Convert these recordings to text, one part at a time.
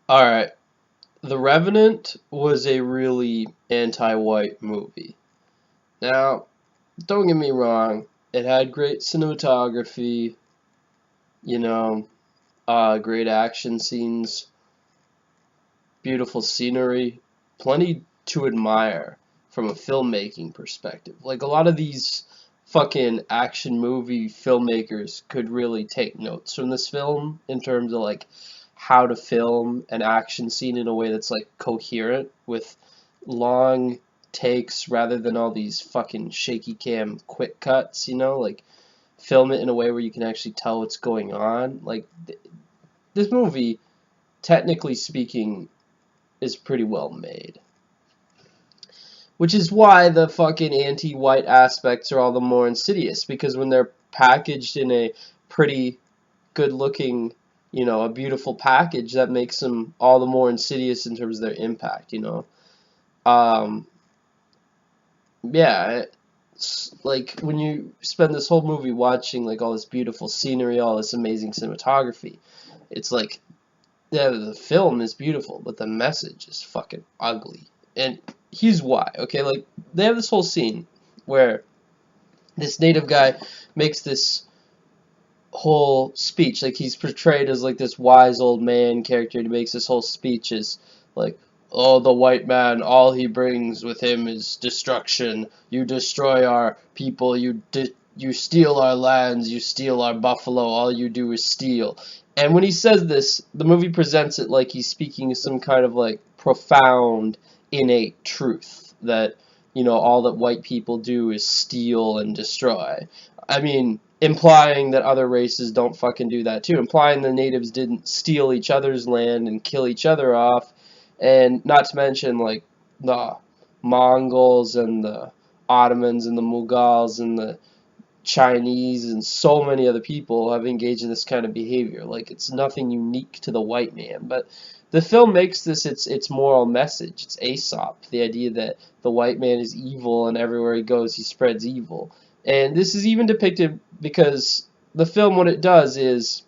Alright, The Revenant was a really anti-white movie. Now, don't get me wrong, it had great cinematography, you know, great action scenes, beautiful scenery, plenty to admire from a filmmaking perspective. Like, a lot of these fucking action movie filmmakers could really take notes from this film in terms of like how to film an action scene in a way that's like coherent with long takes rather than all these fucking shaky cam quick cuts, like film it in a way where you can actually tell what's going on. Like this movie, technically speaking, is pretty well made. Which is why the fucking anti-white aspects are all the more insidious, because when they're packaged in a pretty good-looking, a beautiful package, that makes them all the more insidious in terms of their impact. Um, yeah, it's like when you spend this whole movie watching like all this beautiful scenery, all this amazing cinematography, it's like, yeah, the film is beautiful, but the message is fucking ugly. And here's why, okay? Like, they have this whole scene where this native guy makes this whole speech. Like, he's portrayed as, like, this wise old man character. He makes this whole speech as, like, oh, the white man, all he brings with him is destruction. You destroy our people. You steal our lands. You steal our buffalo. All you do is steal. And when he says this, the movie presents it like he's speaking some kind of, like, profound, innate truth that, all that white people do is steal and destroy. I mean, implying that other races don't fucking do that too, implying the natives didn't steal each other's land and kill each other off, and not to mention like the Mongols and the Ottomans and the Mughals and the Chinese and so many other people have engaged in this kind of behavior. Like, it's nothing unique to the white man, but the film makes this its moral message. It's Aesop, the idea that the white man is evil and everywhere he goes he spreads evil. And this is even depicted because the film, what it does is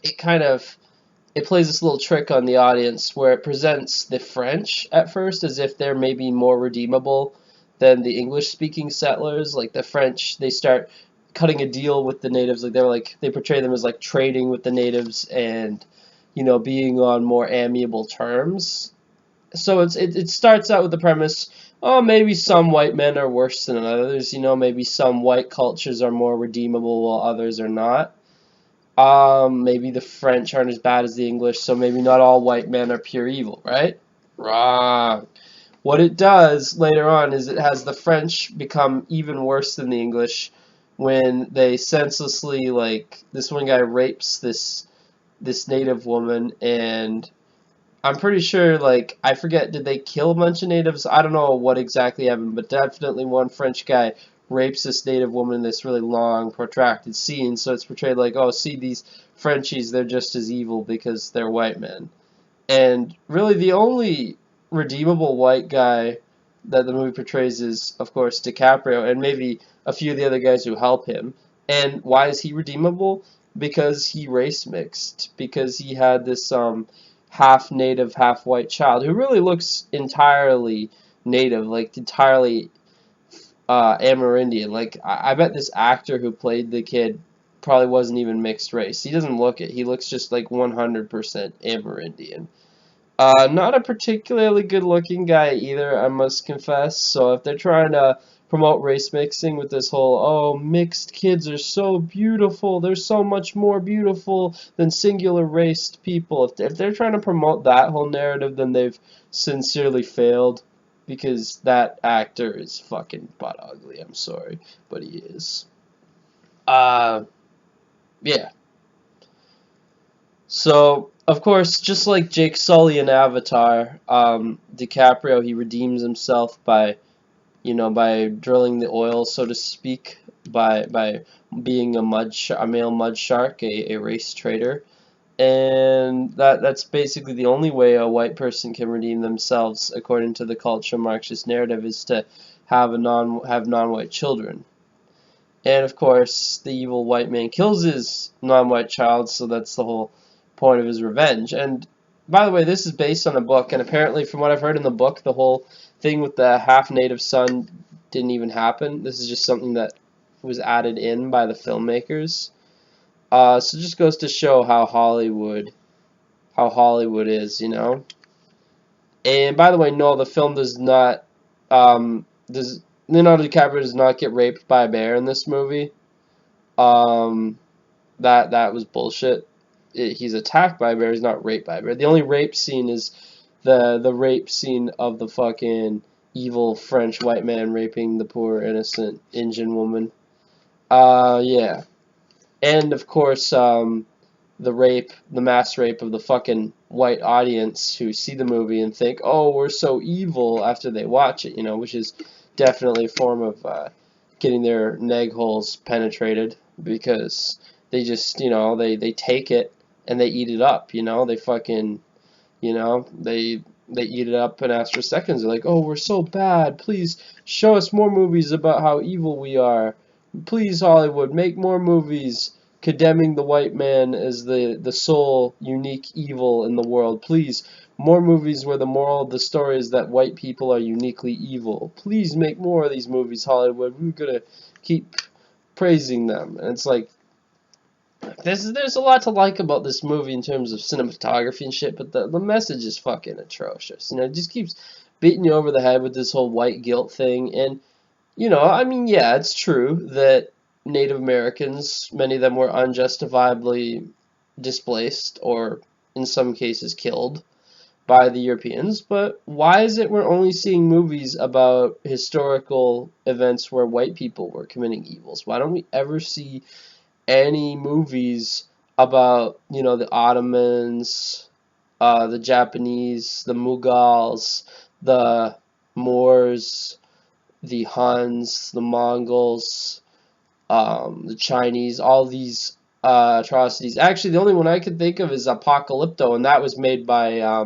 it kind of it plays this little trick on the audience where it presents the French at first as if they're maybe more redeemable than the English speaking settlers. Like the French, they start cutting a deal with the natives. Like they portray them as like trading with the natives and being on more amiable terms. So it starts out with the premise, oh, maybe some white men are worse than others. Maybe some white cultures are more redeemable while others are not. Maybe the French aren't as bad as the English, so maybe not all white men are pure evil, right? Wrong. What it does later on is it has the French become even worse than the English when they senselessly, like, this one guy rapes this native woman, and I'm pretty sure, like, I forget, did they kill a bunch of natives? I don't know what exactly happened, but definitely one French guy rapes this native woman in this really long, protracted scene, so it's portrayed like, oh, see, these Frenchies, they're just as evil because they're white men. And really, the only redeemable white guy that the movie portrays is, of course, DiCaprio, and maybe a few of the other guys who help him. And why is he redeemable? Because he race mixed, because he had this half native, half white child who really looks entirely native, like entirely Amerindian. Like I bet this actor who played the kid probably wasn't even mixed race. He doesn't look it. He looks just like 100% Amerindian. Not a particularly good-looking guy either, I must confess. So if they're trying to promote race mixing with this whole, oh, mixed kids are so beautiful, they're so much more beautiful than singular raced people. If they're trying to promote that whole narrative, then they've sincerely failed, because that actor is fucking butt ugly. I'm sorry, but he is. Uh, yeah. So, of course, just like Jake Sully in Avatar, DiCaprio, he redeems himself by, by drilling the oil, so to speak, by being a male mud shark, a race trader, and that's basically the only way a white person can redeem themselves, according to the culture Marxist narrative, is to have non-white children. And of course, the evil white man kills his non-white child, so that's the whole point of his revenge. And By the way, this is based on a book, and apparently, from what I've heard in the book, the whole thing with the half-native son didn't even happen. This is just something that was added in by the filmmakers. So it just goes to show how Hollywood is, you know. And by the way, no, the film does not. Does Leonardo DiCaprio does not get raped by a bear in this movie. Um, that was bullshit. He's attacked by a bear. He's not raped by a bear. The only rape scene is the rape scene of the fucking evil French white man raping the poor innocent Indian woman. Yeah, and of course, the mass rape of the fucking white audience who see the movie and think, oh, we're so evil after they watch it, you know, which is definitely a form of getting their neg holes penetrated because they just, you know, they take it and they eat it up, you know, they fucking, you know, they eat it up and after seconds they're like, oh, we're so bad, please show us more movies about how evil we are. Please, Hollywood, make more movies condemning the white man as the sole unique evil in the world. Please, more movies where the moral of the story is that white people are uniquely evil. Please make more of these movies, Hollywood. We're gonna keep praising them. And it's like, there's a lot to like about this movie in terms of cinematography and shit, but the message is fucking atrocious. You know, it just keeps beating you over the head with this whole white guilt thing. And you know, I mean, yeah, it's true that Native Americans, many of them were unjustifiably displaced or in some cases killed by the Europeans, but why is it we're only seeing movies about historical events where white people were committing evils? Why don't we ever see any movies about, you know, the Ottomans, the Japanese, the Mughals, the Moors, the Huns, the Mongols, the Chinese, all these atrocities. Actually, the only one I could think of is Apocalypto, and that was made by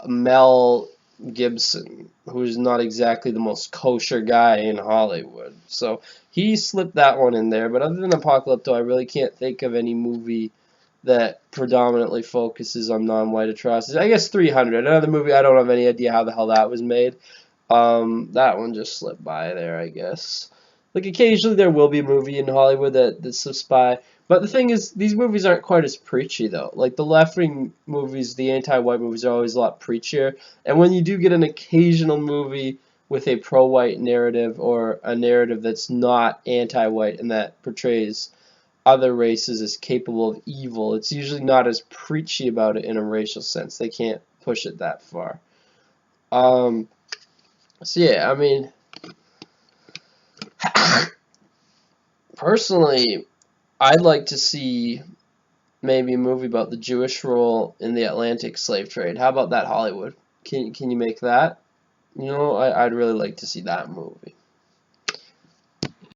Mel Gibson, who's not exactly the most kosher guy in Hollywood. So he slipped that one in there. But other than Apocalypto, I really can't think of any movie that predominantly focuses on non-white atrocities. I guess 300, another movie I don't have any idea how the hell that was made. That one just slipped by there, I guess. Like, occasionally there will be a movie in Hollywood that slips by. But the thing is, these movies aren't quite as preachy, though. Like, the left-wing movies, the anti-white movies are always a lot preachier. And when you do get an occasional movie with a pro-white narrative or a narrative that's not anti-white and that portrays other races as capable of evil, it's usually not as preachy about it in a racial sense. They can't push it that far. So yeah, I mean, personally, I'd like to see maybe a movie about the Jewish role in the Atlantic slave trade. How about that, Hollywood? Can you make that? You know, I'd really like to see that movie.